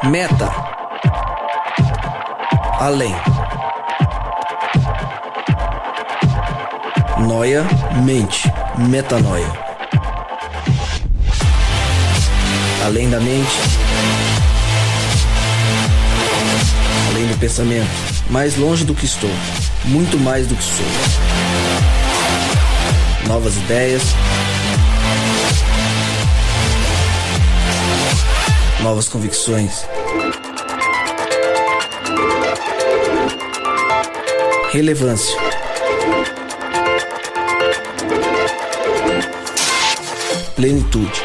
Meta. Além. Noia, mente, metanoia. Além da mente, além do pensamento, mais longe do que estou, muito mais do que sou. Novas ideias, novas convicções. Relevância. Plenitude.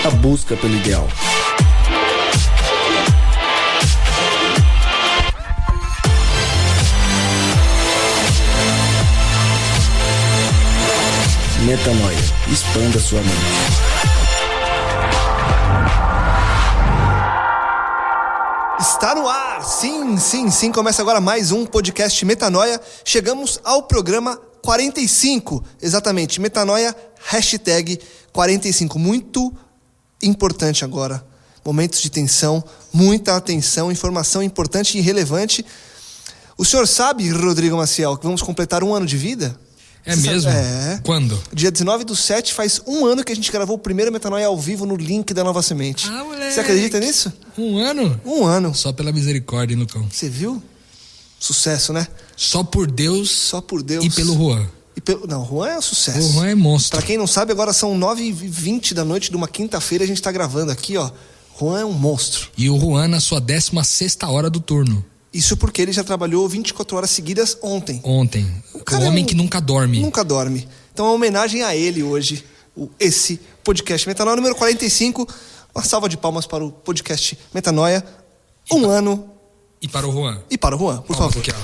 A busca pelo ideal. Metanoia. Expanda sua mente. Está no ar! Sim, começa agora mais um podcast Metanoia. Chegamos ao programa 45, exatamente, Metanoia, hashtag 45, muito importante agora, momentos de tensão, muita atenção, informação importante e relevante. O senhor sabe, Rodrigo Maciel, que vamos completar 1 ano de vida? É mesmo? É. Quando? Dia 19/7 faz 1 ano que a gente gravou o primeiro Metanoia ao vivo no link da Nova Semente. Ah, moleque! Você acredita nisso? 1 ano? 1 ano. Só pela misericórdia, Lucão. Você viu? Sucesso, né? Só por Deus. Só por Deus. E pelo Juan. Não, o Juan é um sucesso. O Juan é monstro. Pra quem não sabe, agora são 9h20 da noite de uma quinta-feira, a gente tá gravando aqui, ó. Juan é um monstro. E o Juan na sua 16ª hora do turno. Isso porque ele já trabalhou 24 horas seguidas ontem. O homem que nunca dorme. Nunca dorme. Então é uma homenagem a ele hoje, esse podcast Metanoia número 45. Uma salva de palmas para o podcast Metanoia. Ano. E para o Juan. E para o Juan, por favor. Aqui, ó.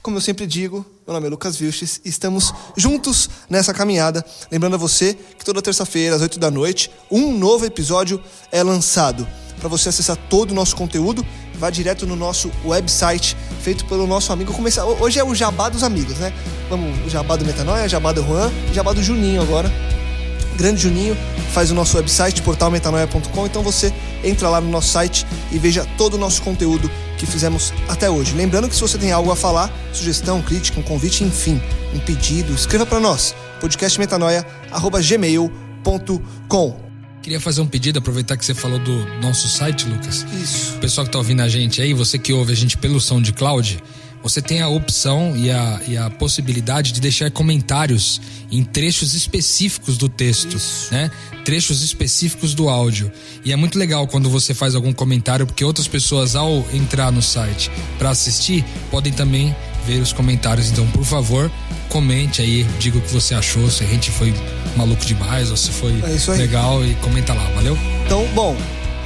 Como eu sempre digo, meu nome é Lucas Vilches e estamos juntos nessa caminhada. Lembrando a você que toda terça-feira, às 8 da noite, um novo episódio é lançado. Para você acessar todo o nosso conteúdo, vá direto no nosso website, feito pelo nosso amigo. Hoje é o Jabá dos amigos, né? O Jabá do Metanoia, Jabá do Juan e Jabá do Juninho agora. Grande Juninho faz o nosso website, portalmetanoia.com. Então você entra lá no nosso site e veja todo o nosso conteúdo que fizemos até hoje. Lembrando que se você tem algo a falar, sugestão, crítica, um convite, enfim, um pedido, escreva para nós, podcastmetanoia@gmail.com. Queria fazer um pedido, aproveitar que você falou do nosso site, Lucas. Isso. O pessoal que tá ouvindo a gente aí, você que ouve a gente pelo SoundCloud, você tem a opção e a possibilidade de deixar comentários em trechos específicos do texto, né? Trechos específicos do áudio. E é muito legal quando você faz algum comentário, porque outras pessoas, ao entrar no site para assistir, podem também ver os comentários. Então, por favor, comente aí, diga o que você achou, se a gente foi maluco demais ou se foi legal, e comenta lá, valeu? Então, bom,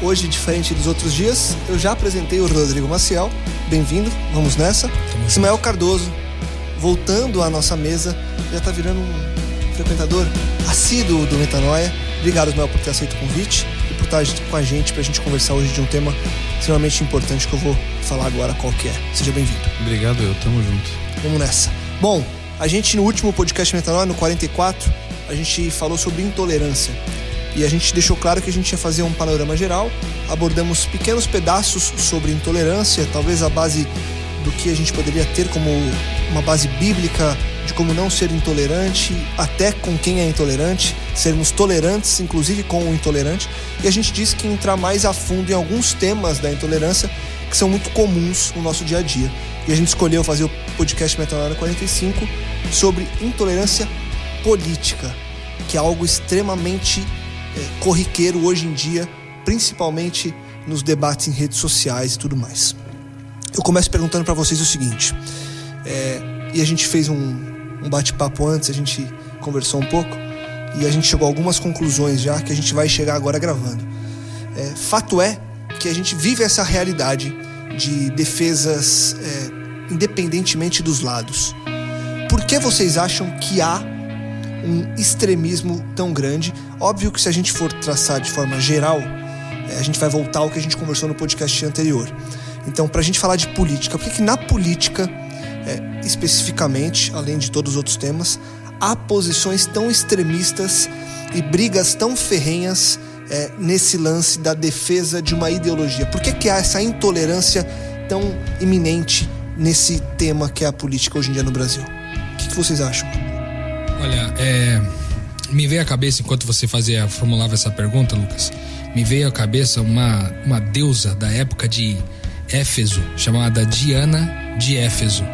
hoje, diferente dos outros dias, eu já apresentei o Rodrigo Maciel. Bem-vindo, vamos nessa. Ismael Cardoso, voltando à nossa mesa, já tá virando um frequentador assíduo do Metanoia. Obrigado, Ismael, por ter aceito o convite e por estar com a gente pra gente conversar hoje de um tema extremamente importante que eu vou falar agora qual que é. Seja bem-vindo. Obrigado, tamo junto. Vamos nessa. Bom, a gente no último podcast Metanoia, no 44, a gente falou sobre intolerância. E a gente deixou claro que a gente ia fazer um panorama geral, abordamos pequenos pedaços sobre intolerância, talvez a base do que a gente poderia ter como uma base bíblica de como não ser intolerante, até com quem é intolerante, sermos tolerantes, inclusive com o intolerante. E a gente disse que entrar mais a fundo em alguns temas da intolerância que são muito comuns no nosso dia a dia. E a gente escolheu fazer o podcast Metanoia 45 sobre intolerância política, que é algo extremamente corriqueiro hoje em dia, principalmente nos debates em redes sociais e tudo mais. Eu começo perguntando para vocês o seguinte, e a gente fez um bate-papo antes, a gente conversou um pouco e a gente chegou a algumas conclusões já que a gente vai chegar agora gravando. Fato é que a gente vive essa realidade de defesas independentemente dos lados. Por que vocês acham que há um extremismo tão grande? Óbvio que se a gente for traçar de forma geral, a gente vai voltar ao que a gente conversou no podcast anterior. Então, pra gente falar de política, por que na política, especificamente, além de todos os outros temas, há posições tão extremistas e brigas tão ferrenhas nesse lance da defesa de uma ideologia? Por que há essa intolerância tão iminente nesse tema que é a política hoje em dia no Brasil? O que vocês acham? Olha, me veio à cabeça, enquanto você formulava essa pergunta, Lucas, me veio à cabeça uma deusa da época de Éfeso, chamada Diana de Éfeso.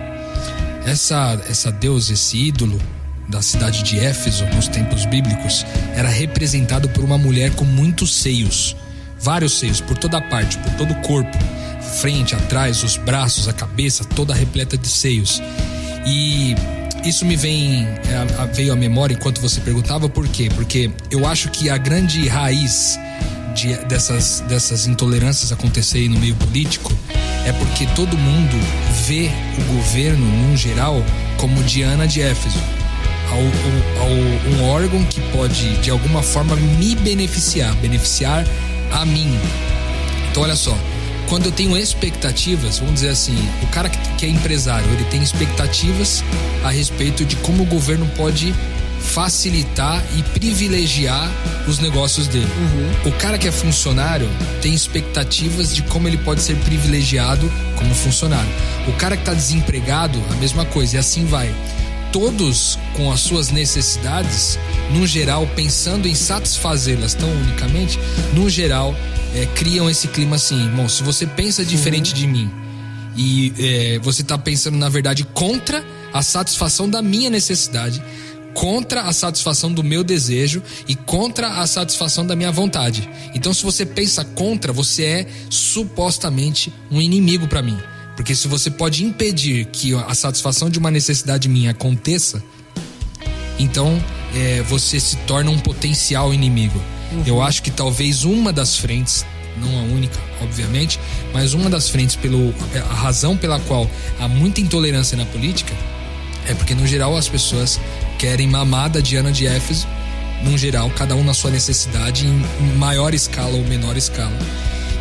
Essa deusa, esse ídolo da cidade de Éfeso, nos tempos bíblicos, era representado por uma mulher com muitos seios, vários seios, por toda parte, por todo o corpo, frente, atrás, os braços, a cabeça, toda repleta de seios. E isso me veio à memória enquanto você perguntava. Por quê? Porque eu acho que a grande raiz dessas intolerâncias acontecerem no meio político é porque todo mundo vê o governo, num geral, como Diana de Éfeso, um órgão que pode, de alguma forma, me beneficiar a mim. Então, olha só, quando eu tenho expectativas, vamos dizer assim, o cara que é empresário, ele tem expectativas a respeito de como o governo pode facilitar e privilegiar os negócios dele. O cara que é funcionário tem expectativas de como ele pode ser privilegiado como funcionário. O cara que está desempregado, a mesma coisa, e assim vai. Todos com as suas necessidades, no geral, pensando em satisfazê-las tão unicamente, no geral, criam esse clima assim: irmão, se você pensa diferente de mim e você está pensando, na verdade, contra a satisfação da minha necessidade, contra a satisfação do meu desejo e contra a satisfação da minha vontade. Então, se você pensa contra, você é supostamente um inimigo para mim. Porque se você pode impedir que a satisfação de uma necessidade minha aconteça, então você se torna um potencial inimigo. Eu acho que talvez uma das frentes, não a única, obviamente, mas uma das frentes, a razão pela qual há muita intolerância na política, é porque, no geral, as pessoas querem mamar da Diana de Éfeso, no geral, cada um na sua necessidade, em maior escala ou menor escala.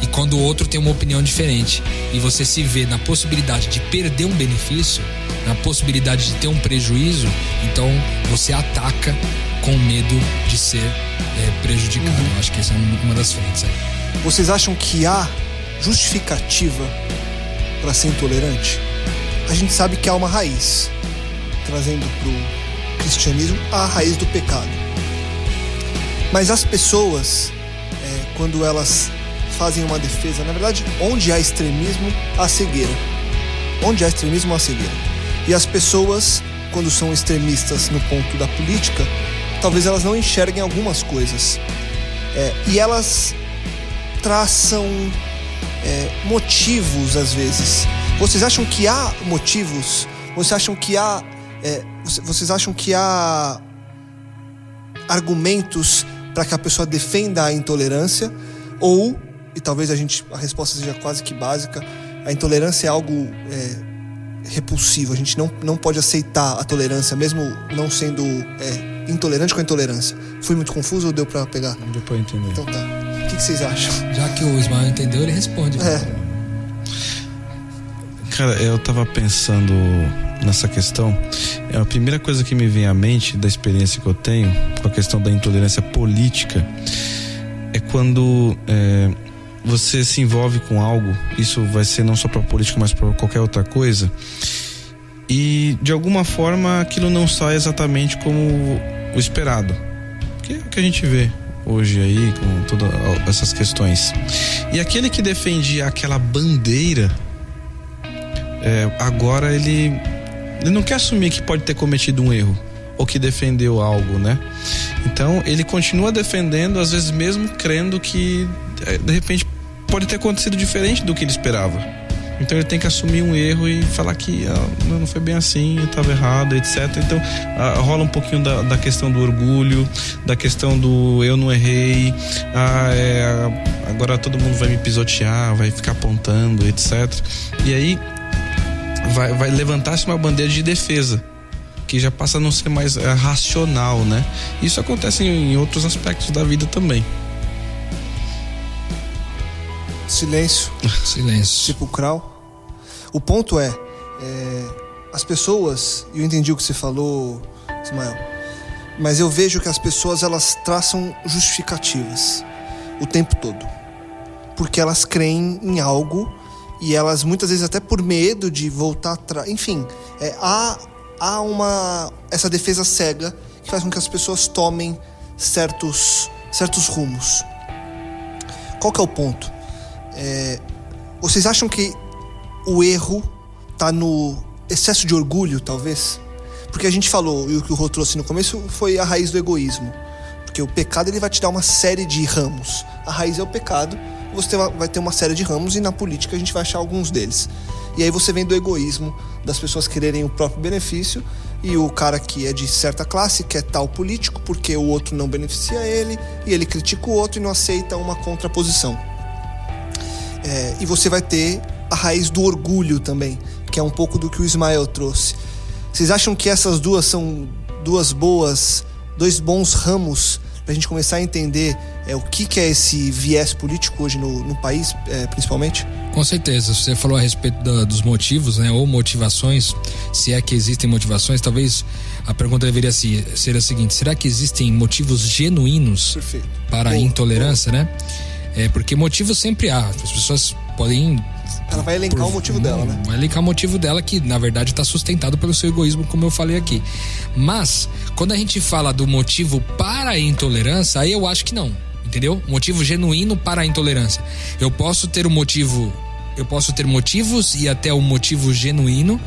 E quando o outro tem uma opinião diferente e você se vê na possibilidade de perder um benefício, na possibilidade de ter um prejuízo, então você ataca com medo de ser prejudicado. Eu acho que essa é uma das frentes aí. Vocês acham que há justificativa para ser intolerante? A gente sabe que há uma raiz, trazendo para o cristianismo a raiz do pecado. Mas as pessoas, quando elas fazem uma defesa, na verdade, onde há extremismo, há cegueira. Onde há extremismo, há cegueira. E as pessoas, quando são extremistas no ponto da política, talvez elas não enxerguem algumas coisas. E elas traçam motivos, às vezes. Vocês acham que há motivos? Vocês acham que há argumentos para que a pessoa defenda a intolerância? Ou, e talvez a resposta seja quase que básica, a intolerância é algo repulsivo. A gente não pode aceitar a tolerância, mesmo não sendo intolerante com a intolerância. Fui muito confuso ou deu pra pegar? Não deu pra entender. Então tá. O que vocês acham? Já que o Ismael entendeu, ele responde. Cara, eu tava pensando nessa questão. A primeira coisa que me vem à mente da experiência que eu tenho com a questão da intolerância política é quando você se envolve com algo. Isso vai ser não só para política, mas para qualquer outra coisa, e de alguma forma aquilo não sai exatamente como o esperado, que é o que a gente vê hoje aí com todas essas questões. E aquele que defendia aquela bandeira, agora ele não quer assumir que pode ter cometido um erro ou que defendeu algo, né? Então ele continua defendendo, às vezes mesmo crendo que de repente pode ter acontecido diferente do que ele esperava. Então ele tem que assumir um erro e falar que não foi bem assim, eu estava errado, etc. Então rola um pouquinho da questão do orgulho, da questão do eu não errei, agora todo mundo vai me pisotear, vai ficar apontando, etc. E aí vai levantar-se uma bandeira de defesa, que já passa a não ser mais racional, né? Isso acontece em outros aspectos da vida também. Silêncio sepulcral. O ponto as pessoas, e eu entendi o que você falou, Ismael, mas eu vejo que as pessoas, elas traçam justificativas o tempo todo, porque elas creem em algo e elas muitas vezes até por medo de voltar atrás, enfim, há essa defesa cega que faz com que as pessoas tomem certos rumos. Qual que é o ponto? Vocês acham que o erro está no excesso de orgulho, talvez? Porque a gente falou, e o que o Rô trouxe no começo foi a raiz do egoísmo. Porque o pecado, ele vai te dar uma série de ramos. A raiz é o pecado, você vai ter uma série de ramos, e na política a gente vai achar alguns deles. E aí você vem do egoísmo, das pessoas quererem o próprio benefício, e o cara que é de certa classe quer tal político porque o outro não beneficia ele, e ele critica o outro e não aceita uma contraposição. E você vai ter a raiz do orgulho também, que é um pouco do que o Ismael trouxe. Vocês acham que essas duas são dois bons ramos pra gente começar a entender o que é esse viés político hoje no país, principalmente? Com certeza. Você falou a respeito dos motivos, né, ou motivações, se é que existem motivações. Talvez a pergunta deveria ser a seguinte: será que existem motivos genuínos para a intolerância, né? Porque motivos sempre há. As pessoas podem... Ela vai elencar o motivo dela, né? Vai elencar o motivo dela, que na verdade está sustentado pelo seu egoísmo, como eu falei aqui. Mas, quando a gente fala do motivo para a intolerância, aí eu acho que não, entendeu? Motivo genuíno para a intolerância. Eu posso ter motivos e até o motivo genuíno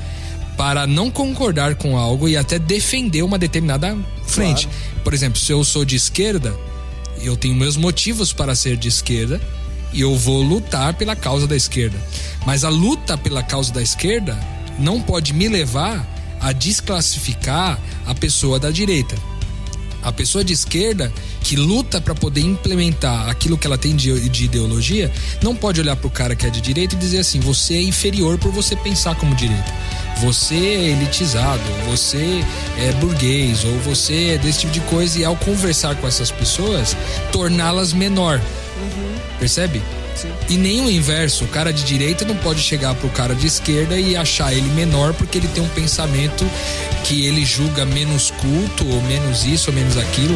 para não concordar com algo e até defender uma determinada frente. Claro. Por exemplo, se eu sou de esquerda, eu tenho meus motivos para ser de esquerda, e eu vou lutar pela causa da esquerda. Mas a luta pela causa da esquerda não pode me levar a desclassificar a pessoa da direita. A pessoa de esquerda que luta para poder implementar aquilo que ela tem de ideologia não pode olhar pro cara que é de direita e dizer assim: você é inferior por você pensar como direita, você é elitizado, você é burguês, ou você é desse tipo de coisa, e ao conversar com essas pessoas, torná-las menor. Percebe? Sim. E nem o inverso. O cara de direita não pode chegar pro cara de esquerda e achar ele menor porque ele tem um pensamento que ele julga menos culto, ou menos isso, ou menos aquilo.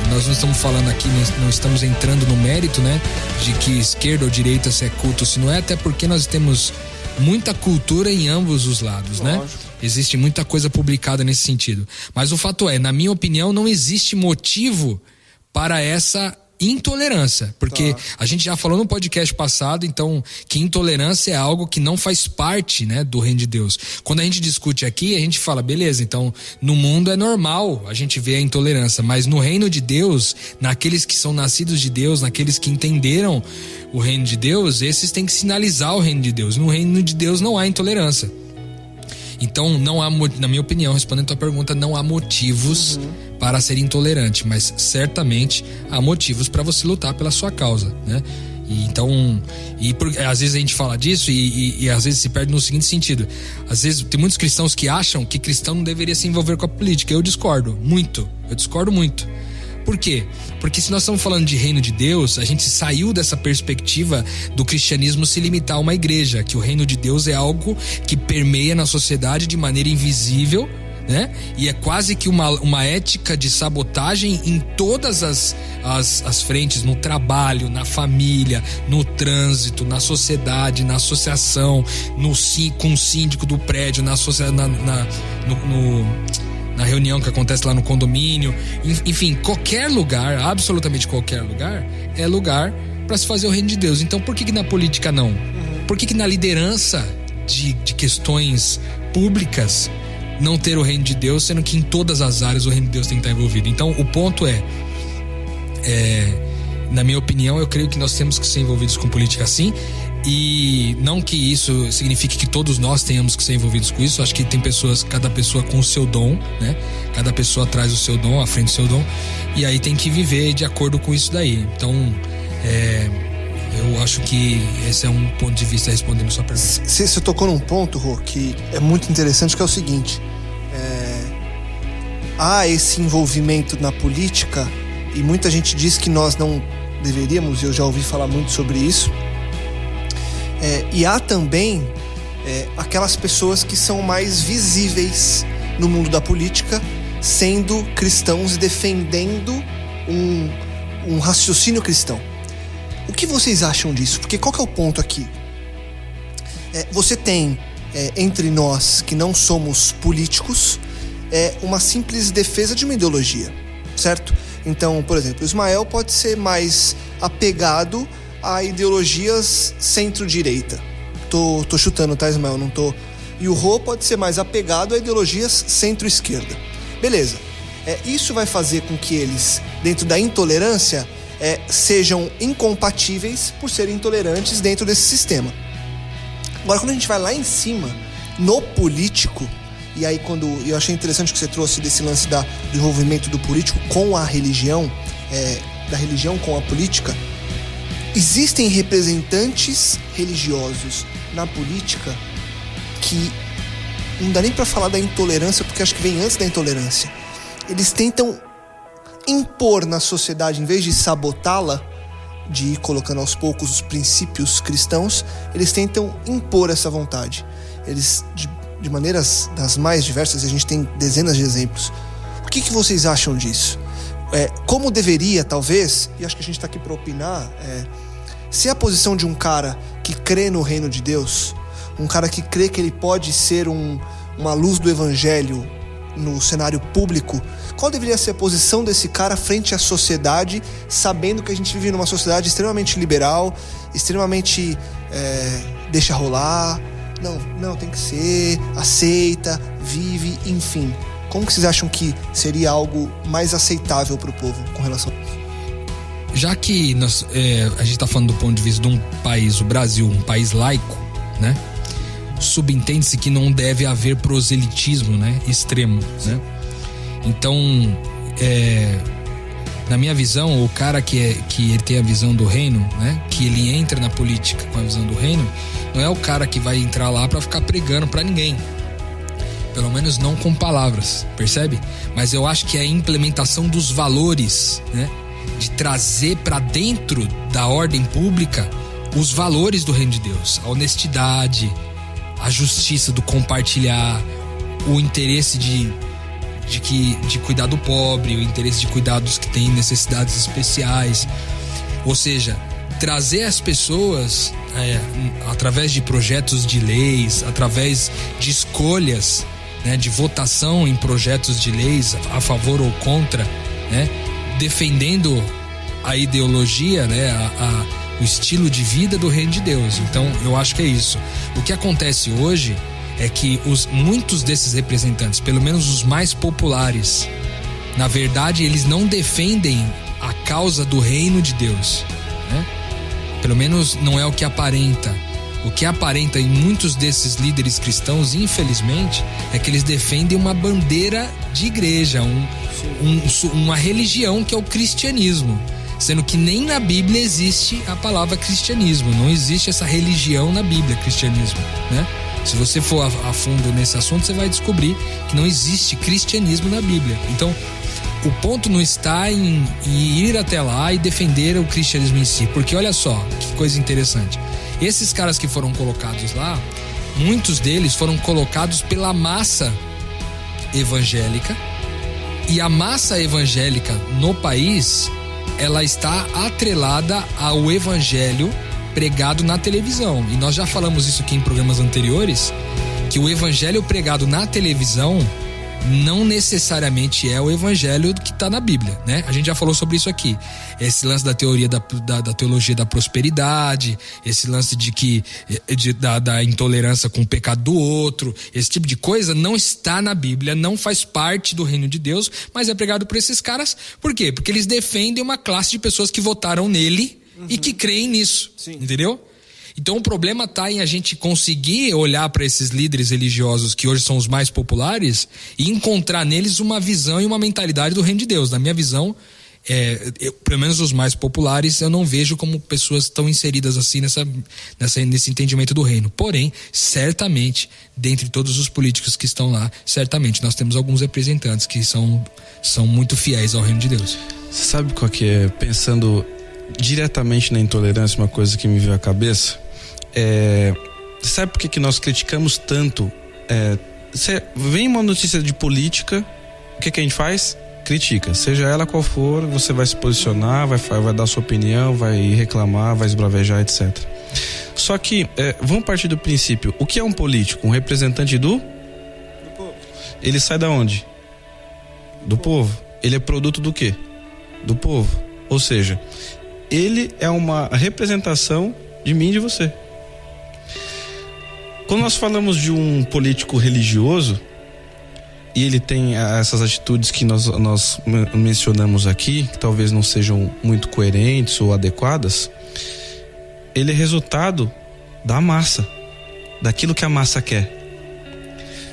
Nós não estamos falando aqui, não estamos entrando no mérito, né, de que esquerda ou direita se é culto, se não é, até porque nós temos muita cultura em ambos os lados, né? Existe muita coisa publicada nesse sentido. Mas o fato é, na minha opinião, não existe motivo para essa intolerância, porque a gente já falou no podcast passado, então, que intolerância é algo que não faz parte, né, do reino de Deus. Quando a gente discute aqui, a gente fala, beleza, então no mundo é normal a gente ver a intolerância, mas no reino de Deus, naqueles que são nascidos de Deus, naqueles que entenderam o reino de Deus, esses têm que sinalizar o reino de Deus. No reino de Deus não há intolerância. Então, não há, na minha opinião, respondendo a tua pergunta, não há motivos para ser intolerante, mas certamente há motivos para você lutar pela sua causa, né? Às vezes a gente fala disso e às vezes se perde no seguinte sentido: às vezes tem muitos cristãos que acham que cristão não deveria se envolver com a política. Eu discordo muito. Por quê? Porque se nós estamos falando de reino de Deus, a gente saiu dessa perspectiva do cristianismo se limitar a uma igreja, que o reino de Deus é algo que permeia na sociedade de maneira invisível, né? E é quase que uma ética de sabotagem em todas as frentes, no trabalho, na família, no trânsito, na sociedade, na associação, com o síndico do prédio, na reunião que acontece lá no condomínio, enfim, qualquer lugar, absolutamente qualquer lugar, é lugar para se fazer o reino de Deus. Então por que na política não? Por que na liderança de questões públicas não ter o reino de Deus, sendo que em todas as áreas o reino de Deus tem que estar envolvido? Então o ponto na minha opinião, eu creio que nós temos que ser envolvidos com política sim. E não que isso signifique que todos nós tenhamos que ser envolvidos com isso. Acho que tem pessoas, cada pessoa com o seu dom, né? Cada pessoa traz o seu dom, à frente do seu dom, e aí tem que viver de acordo com isso daí. Então, eu acho que esse é um ponto de vista respondendo a sua pergunta. Você tocou num ponto, Rô, que é muito interessante, que é o seguinte: há esse envolvimento na política, e muita gente diz que nós não deveríamos, eu já ouvi falar muito sobre isso. E há também aquelas pessoas que são mais visíveis no mundo da política sendo cristãos e defendendo um raciocínio cristão. O que vocês acham disso? Porque qual que é o ponto aqui? Você tem entre nós que não somos políticos uma simples defesa de uma ideologia, certo? Então, por exemplo, o Ismael pode ser mais apegado a ideologias centro-direita. Tô chutando, tá, Ismael? Não tô... E o Rô pode ser mais apegado a ideologias centro-esquerda. Beleza. Isso vai fazer com que eles, dentro da intolerância, sejam incompatíveis por serem intolerantes dentro desse sistema. Agora, quando a gente vai lá em cima, no político, e aí eu achei interessante que você trouxe desse lance do envolvimento do político com a religião, da religião com a política, existem representantes religiosos na política que não dá nem pra falar da intolerância, porque acho que vem antes da intolerância. Eles tentam impor na sociedade, em vez de sabotá-la, de ir colocando aos poucos os princípios cristãos, eles tentam impor essa vontade. Eles, de maneiras das mais diversas, a gente tem dezenas de exemplos. O que vocês acham disso? Como deveria, talvez, e acho que a gente está aqui para opinar, se a posição de um cara que crê no reino de Deus, um cara que crê que ele pode ser uma luz do evangelho no cenário público, qual deveria ser a posição desse cara frente à sociedade, sabendo que a gente vive numa sociedade extremamente liberal, extremamente deixa rolar, não, tem que ser, aceita, vive, enfim. Como que vocês acham que seria algo mais aceitável para o povo com relação a isso? Já que a gente está falando do ponto de vista de um país, o Brasil, um país laico, né? Subentende-se que não deve haver proselitismo, né? Extremo, né? Então, na minha visão, o cara que ele tem a visão do reino, né? Que ele entra na política com a visão do reino, não é o cara que vai entrar lá para ficar pregando para ninguém. Pelo menos não com palavras, percebe? Mas eu acho que é a implementação dos valores, né? De trazer para dentro da ordem pública os valores do reino de Deus, a honestidade, a justiça do compartilhar, o interesse de cuidar do pobre, o interesse de cuidar dos que têm necessidades especiais. Ou seja, trazer as pessoas através de projetos de leis, através de escolhas, né, de votação em projetos de leis a favor ou contra, né, defendendo a ideologia, né, o estilo de vida do reino de Deus. Então eu acho que é isso. O que acontece hoje é que muitos desses representantes, pelo menos os mais populares, na verdade eles não defendem a causa do reino de Deus, né? Pelo menos não é o que aparenta. O que aparenta em muitos desses líderes cristãos, infelizmente, é que eles defendem uma bandeira de igreja, uma religião que é o cristianismo. Sendo que nem na Bíblia existe a palavra cristianismo. Não existe essa religião na Bíblia, cristianismo, né? Se você for a fundo nesse assunto, você vai descobrir que não existe cristianismo na Bíblia. Então, o ponto não está em ir até lá e defender o cristianismo em si. Porque olha só, que coisa interessante. Esses caras que foram colocados lá, muitos deles foram colocados pela massa evangélica. E a massa evangélica no país, ela está atrelada ao evangelho pregado na televisão. E nós já falamos isso aqui em programas anteriores, que o evangelho pregado na televisão não necessariamente é o evangelho que está na Bíblia, né? A gente já falou sobre isso aqui. Esse lance da teoria da teologia da prosperidade, esse lance da intolerância com o pecado do outro, esse tipo de coisa não está na Bíblia, não faz parte do reino de Deus, mas é pregado por esses caras. Por quê? Porque eles defendem uma classe de pessoas que votaram nele e que creem nisso. Sim. Entendeu? Então o problema está em a gente conseguir olhar para esses líderes religiosos que hoje são os mais populares e encontrar neles uma visão e uma mentalidade do reino de Deus. Na minha visão, pelo menos os mais populares, eu não vejo como pessoas tão inseridas assim nesse entendimento do reino. Porém, certamente, dentre todos os políticos que estão lá, certamente nós temos alguns representantes que são muito fiéis ao reino de Deus. Você sabe qual que é? Pensando diretamente na intolerância, uma coisa que me veio à cabeça sabe por que nós criticamos tanto? Vem uma notícia de política, que a gente faz? Critica, seja ela qual for, você vai se posicionar, vai dar sua opinião, vai reclamar, vai esbravejar, etc. Só que, vamos partir do princípio, o que é um político? Um representante do povo. Ele sai da onde? Do povo. Ele é produto do quê? Do povo. Ou seja, ele é uma representação de mim e de você. Quando nós falamos de um político religioso, e ele tem essas atitudes que nós mencionamos aqui, que talvez não sejam muito coerentes ou adequadas, ele é resultado da massa, daquilo que a massa quer.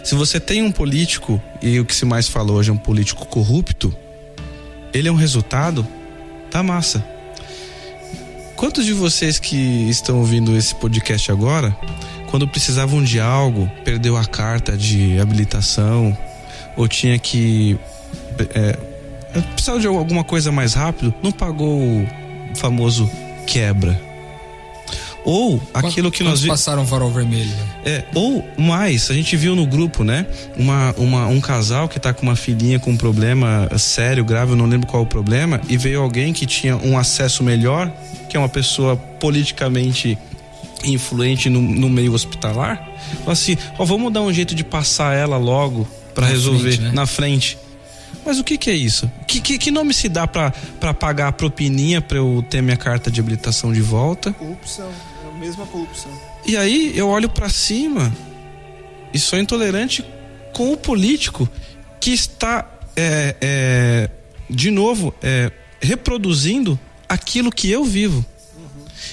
Se você tem um político, e o que se mais fala hoje é um político corrupto, ele é um resultado da massa. Quantos de vocês que estão ouvindo esse podcast agora, quando precisavam de algo, perdeu a carta de habilitação, ou tinha que precisava de alguma coisa mais rápido, não pagou o famoso quebra? Ou aquilo que nós passaram farol vermelho. Ou mais, a gente viu no grupo, né? Um casal que tá com uma filhinha com um problema sério, grave, eu não lembro qual é o problema, e veio alguém que tinha um acesso melhor, que é uma pessoa politicamente influente no meio hospitalar, falou assim, vamos dar um jeito de passar ela logo para resolver frente, né? Na frente. Mas o que é isso? Que nome se dá para pagar a propininha para eu ter minha carta de habilitação de volta? Corrupção, é a mesma corrupção. E aí eu olho para cima e sou intolerante com o político que está de novo reproduzindo aquilo que eu vivo.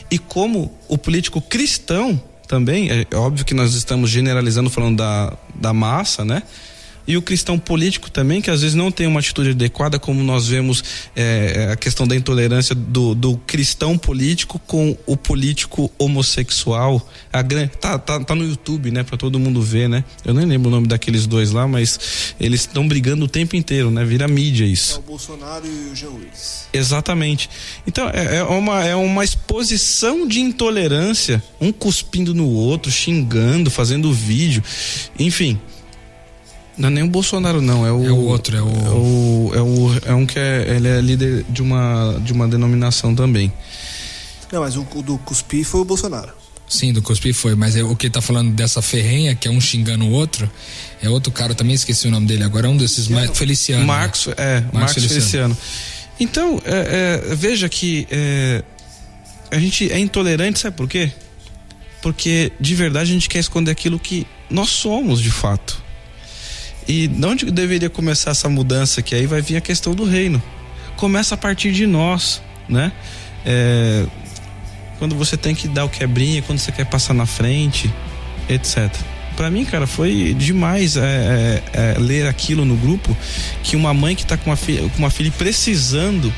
E como o político cristão também, é óbvio que nós estamos generalizando, falando da massa, né? E o cristão político também, que às vezes não tem uma atitude adequada, como nós vemos a questão da intolerância do cristão político com o político homossexual. Tá no YouTube, né? Pra todo mundo ver, né? Eu nem lembro o nome daqueles dois lá, mas eles estão brigando o tempo inteiro, né? Vira mídia isso. É o Bolsonaro e o Jean Willis. Exatamente. Então é uma exposição de intolerância, um cuspindo no outro, xingando, fazendo vídeo, enfim. Não é nem o Bolsonaro, não. É o outro. É um que ele é líder de uma denominação também. Não, mas o do Cuspi foi o Bolsonaro. Sim, do Cuspi foi. Mas o que tá falando dessa ferrenha, que é um xingando o outro, é outro cara, eu também esqueci o nome dele agora, é um desses mais. Feliciano. Marcos Feliciano. Então, veja que a gente é intolerante, sabe por quê? Porque de verdade a gente quer esconder aquilo que nós somos de fato. E de onde deveria começar essa mudança? Que aí vai vir a questão do reino. Começa a partir de nós, né? Quando você tem que dar o quebrinha, quando você quer passar na frente, etc. Pra mim, cara, foi demais ler aquilo no grupo, que uma mãe que tá com uma filha precisando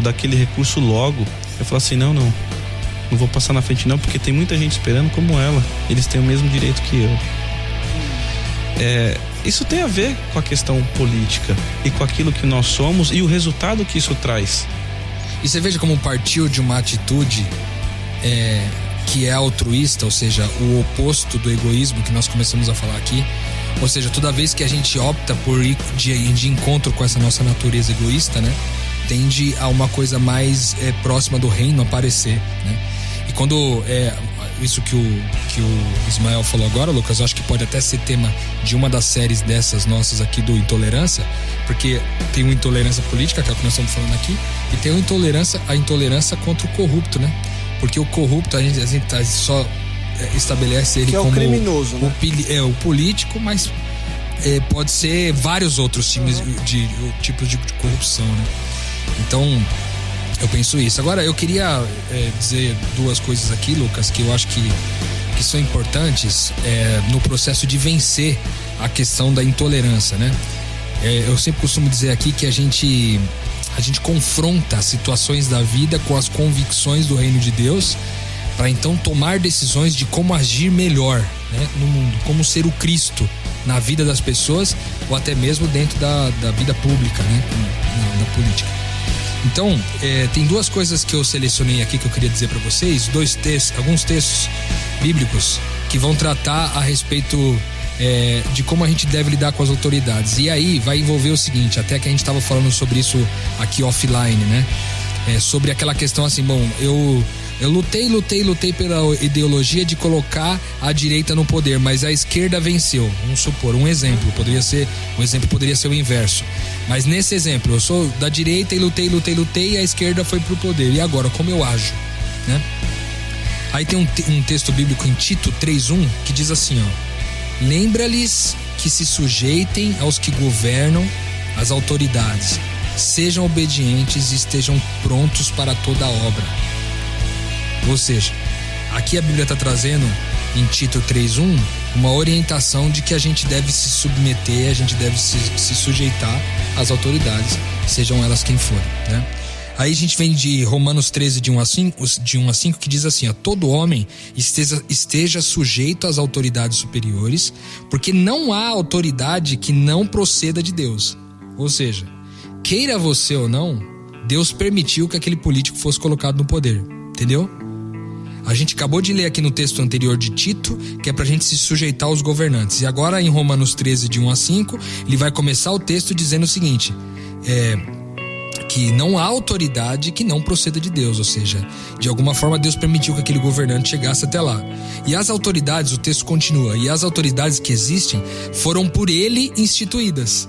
daquele recurso logo, eu falo assim, não vou passar na frente não, porque tem muita gente esperando como ela, eles têm o mesmo direito que eu. Isso tem a ver com a questão política e com aquilo que nós somos e o resultado que isso traz. E você veja como partiu de uma atitude que é altruísta, ou seja, o oposto do egoísmo que nós começamos a falar aqui. Ou seja, toda vez que a gente opta por ir de encontro com essa nossa natureza egoísta, né, tende a uma coisa mais próxima do reino aparecer, né? E quando isso que o Ismael falou agora, Lucas, eu acho que pode até ser tema de uma das séries dessas nossas aqui do Intolerância, porque tem uma intolerância política, que é o que nós estamos falando aqui, e tem a intolerância contra o corrupto, né? Porque o corrupto a gente só estabelece ele que como o criminoso, né? o político, mas pode ser vários outros tipos de corrupção, né? Então eu penso isso. Agora eu queria dizer duas coisas aqui, Lucas, que eu acho que são importantes no processo de vencer a questão da intolerância, né? Eu sempre costumo dizer aqui que a gente confronta as situações da vida com as convicções do reino de Deus, para então tomar decisões de como agir melhor, né, no mundo, como ser o Cristo na vida das pessoas ou até mesmo dentro da vida pública, né, na política. Então, tem duas coisas que eu selecionei aqui que eu queria dizer para vocês, alguns textos bíblicos que vão tratar a respeito de como a gente deve lidar com as autoridades. E aí vai envolver o seguinte, até que a gente estava falando sobre isso aqui offline, né? Sobre aquela questão assim, bom, eu lutei pela ideologia de colocar a direita no poder, mas a esquerda venceu. Vamos supor, um exemplo poderia ser o inverso. Mas nesse exemplo, eu sou da direita e lutei e a esquerda foi pro poder. E agora, como eu ajo, né? Aí tem um texto bíblico em Tito 3:1 que diz assim, ó: lembra-lhes que se sujeitem aos que governam, as autoridades, sejam obedientes e estejam prontos para toda a obra. Ou seja, aqui a Bíblia está trazendo em Tito 3:1 uma orientação de que a gente deve se submeter, a gente deve se sujeitar às autoridades, sejam elas quem forem, né? Aí a gente vem de Romanos 13, de 1 a 5, que diz assim, ó: todo homem esteja sujeito às autoridades superiores, porque não há autoridade que não proceda de Deus. Ou seja, queira você ou não, Deus permitiu que aquele político fosse colocado no poder, entendeu? A gente acabou de ler aqui no texto anterior de Tito, que é pra gente se sujeitar aos governantes. E agora em Romanos 13, de 1 a 5, ele vai começar o texto dizendo o seguinte, que não há autoridade que não proceda de Deus, ou seja, de alguma forma Deus permitiu que aquele governante chegasse até lá. E as autoridades, o texto continua, e as autoridades que existem foram por ele instituídas.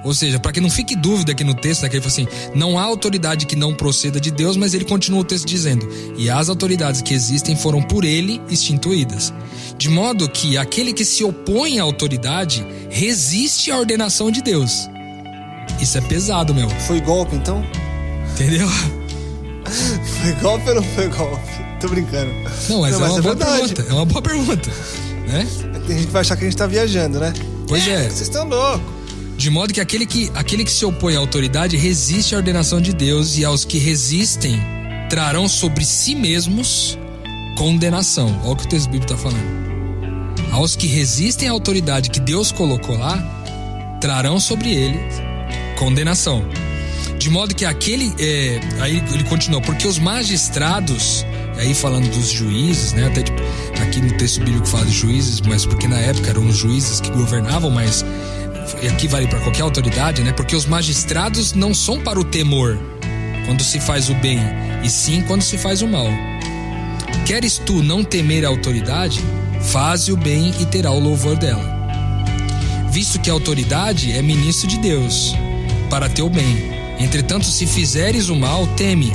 Ou seja, para que não fique dúvida aqui no texto, né, que ele fala assim, não há autoridade que não proceda de Deus, mas ele continua o texto dizendo, e as autoridades que existem foram por ele instituídas. De modo que aquele que se opõe à autoridade resiste à ordenação de Deus. Isso é pesado, meu. Foi golpe, então? Entendeu? Foi golpe ou não foi golpe? Tô brincando. Não, mas é uma boa pergunta. É uma boa pergunta, né? Tem gente que vai achar que a gente tá viajando, né? Pois é. Vocês estão loucos. De modo que aquele que se opõe à autoridade resiste à ordenação de Deus, e aos que resistem trarão sobre si mesmos condenação. Olha o que o texto bíblico está falando. Aos que resistem à autoridade que Deus colocou lá, trarão sobre eles condenação. De modo que aí ele continua, porque os magistrados, aí falando dos juízes, né? Até tipo, aqui no texto bíblico fala de juízes, mas porque na época eram os juízes que governavam, mas aqui vale para qualquer autoridade, né? Porque os magistrados não são para o temor quando se faz o bem, e sim quando se faz o mal. Queres tu não temer a autoridade? Faze o bem e terá o louvor dela. Visto que a autoridade é ministro de Deus, para teu bem. Entretanto, se fizeres o mal, teme,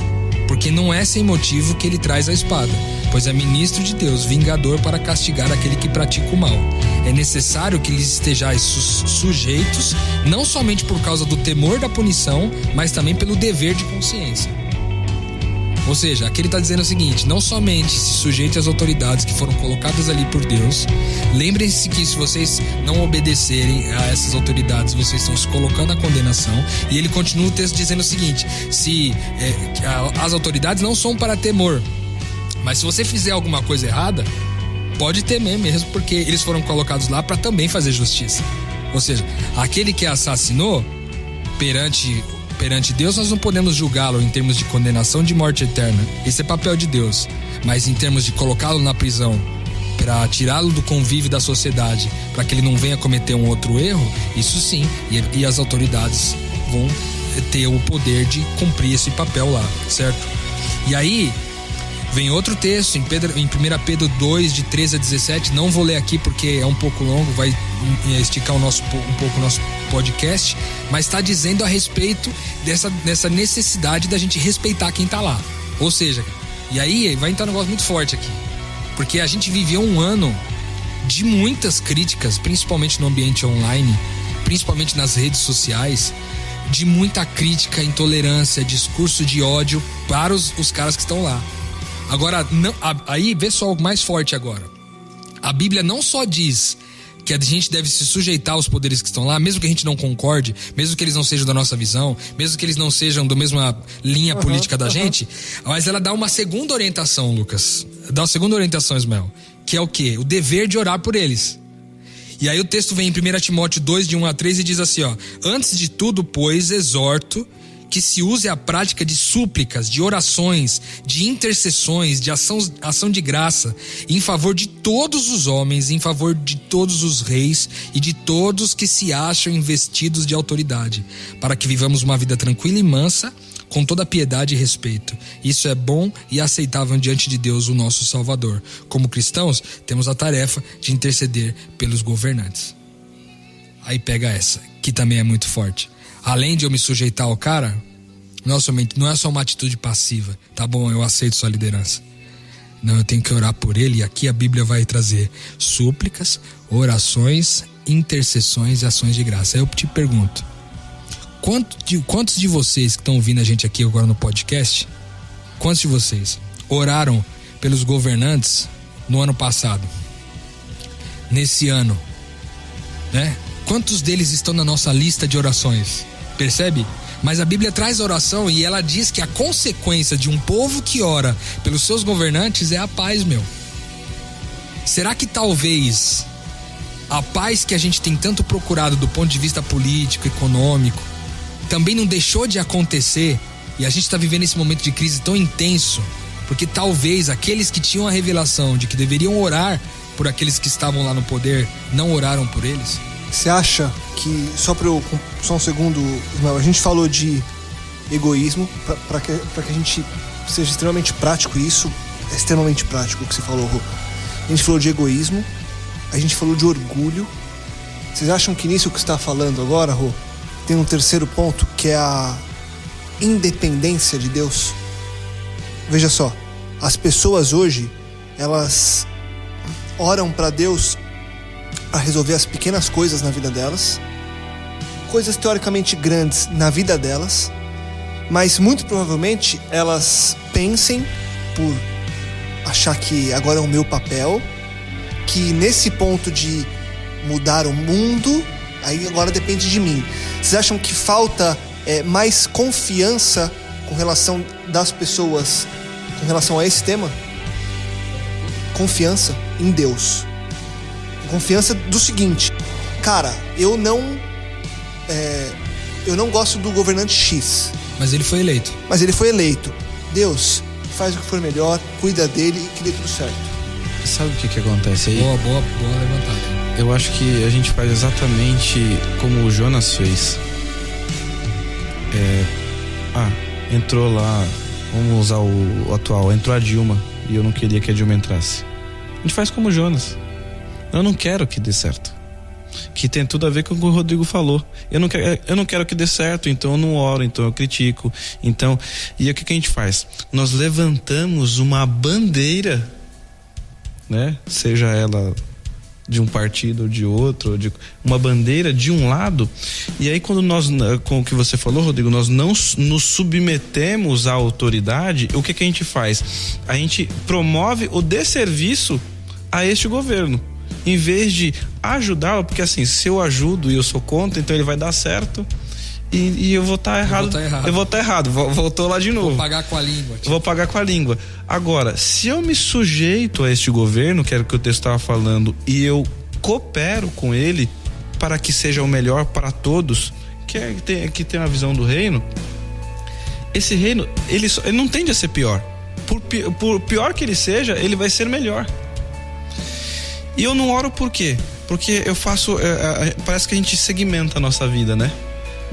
porque não é sem motivo que ele traz a espada, pois é ministro de Deus, vingador para castigar aquele que pratica o mal. É necessário que lhes estejais sujeitos, não somente por causa do temor da punição, mas também pelo dever de consciência. Ou seja, aqui ele está dizendo o seguinte, não somente se sujeite às autoridades que foram colocadas ali por Deus, lembrem-se que se vocês não obedecerem a essas autoridades, vocês estão se colocando à condenação. E ele continua o texto dizendo o seguinte, as autoridades não são para temor, mas se você fizer alguma coisa errada, pode temer mesmo, porque eles foram colocados lá para também fazer justiça. Ou seja, aquele que assassinou perante Deus, nós não podemos julgá-lo em termos de condenação de morte eterna. Esse é papel de Deus. Mas em termos de colocá-lo na prisão para tirá-lo do convívio da sociedade, para que ele não venha cometer um outro erro, isso sim. E as autoridades vão ter o poder de cumprir esse papel lá, certo? E aí vem outro texto em 1 Pedro 2, de 13 a 17. Não vou ler aqui porque é um pouco longo, vai esticar um pouco o nosso podcast, mas está dizendo a respeito dessa necessidade da gente respeitar quem está lá. Ou seja, e aí vai entrar um negócio muito forte aqui, porque a gente viveu um ano de muitas críticas, principalmente no ambiente online, principalmente nas redes sociais, de muita crítica, intolerância, discurso de ódio para os caras que estão lá. Agora, aí vê só o mais forte agora. A Bíblia não só diz que a gente deve se sujeitar aos poderes que estão lá, mesmo que a gente não concorde, mesmo que eles não sejam da nossa visão, mesmo que eles não sejam da mesma linha política da gente, mas ela dá uma segunda orientação, Lucas. Dá uma segunda orientação, Ismael, que é o quê? O dever de orar por eles. E aí o texto vem em 1 Timóteo 2, de 1 a 3 e diz assim, ó: antes de tudo, pois, exorto que se use a prática de súplicas, de orações, de intercessões, de ação de graça, em favor de todos os homens, em favor de todos os reis e de todos que se acham investidos de autoridade, para que vivamos uma vida tranquila e mansa, com toda piedade e respeito. Isso é bom e aceitável diante de Deus, o nosso Salvador. Como cristãos, temos a tarefa de interceder pelos governantes. Aí pega essa, que também é muito forte. Além de eu me sujeitar ao cara, não é só uma atitude passiva. Tá bom, eu aceito sua liderança. Não, eu tenho que orar por ele, e aqui a Bíblia vai trazer súplicas, orações, intercessões e ações de graça. Aí eu te pergunto, quantos de vocês que estão ouvindo a gente aqui agora no podcast, quantos de vocês oraram pelos governantes no ano passado? Nesse ano, né? Quantos deles estão na nossa lista de orações? Percebe? Mas a Bíblia traz a oração e ela diz que a consequência de um povo que ora pelos seus governantes é a paz, meu. Será que talvez a paz que a gente tem tanto procurado do ponto de vista político, econômico, também não deixou de acontecer, e a gente está vivendo esse momento de crise tão intenso, porque talvez aqueles que tinham a revelação de que deveriam orar por aqueles que estavam lá no poder, não oraram por eles? Você acha que, só um segundo, Ismael, a gente falou de egoísmo, para que a gente seja extremamente prático, e isso é extremamente prático o que você falou, Rô. A gente falou de egoísmo, a gente falou de orgulho. Vocês acham que nisso que você está falando agora, Rô, tem um terceiro ponto, que é a independência de Deus? Veja só, as pessoas hoje, elas oram para Deus a resolver as pequenas coisas na vida delas, coisas teoricamente grandes na vida delas, mas muito provavelmente elas pensem, por achar que agora é o meu papel, que nesse ponto de mudar o mundo, aí agora depende de mim. Vocês acham que falta mais confiança com relação das pessoas com relação a esse tema? Confiança em Deus. Confiança do seguinte: cara, eu não gosto do governante X. Mas ele foi eleito. Deus, faz o que for melhor, cuida dele e que dê tudo certo. Sabe o que acontece aí? Boa levantada. Eu acho que a gente faz exatamente como o Jonas fez. Entrou lá, vamos usar o atual, entrou a Dilma e eu não queria que a Dilma entrasse. A gente faz como o Jonas. Eu não quero que dê certo. Que tem tudo a ver com o que o Rodrigo falou. Eu não quero que dê certo, então eu não oro, então eu critico. Então, e o que a gente faz? Nós levantamos uma bandeira, né? Seja ela de um partido ou de outro, uma bandeira de um lado, e aí quando nós, com o que você falou, Rodrigo, nós não nos submetemos à autoridade, o que a gente faz? A gente promove o desserviço a este governo, em vez de ajudá-lo, porque assim, se eu ajudo e eu sou contra, então ele vai dar certo e eu vou estar errado. Eu vou estar errado. Voltou lá de novo. Vou pagar com a língua. Vou pagar com a língua. Agora, se eu me sujeito a este governo, que era o que o texto estava falando, e eu coopero com ele para que seja o melhor para todos, que tem uma visão do reino, esse reino, ele não tende a ser pior. Por pior que ele seja, ele vai ser melhor. E eu não oro por quê? Porque eu faço, parece que a gente segmenta a nossa vida, né?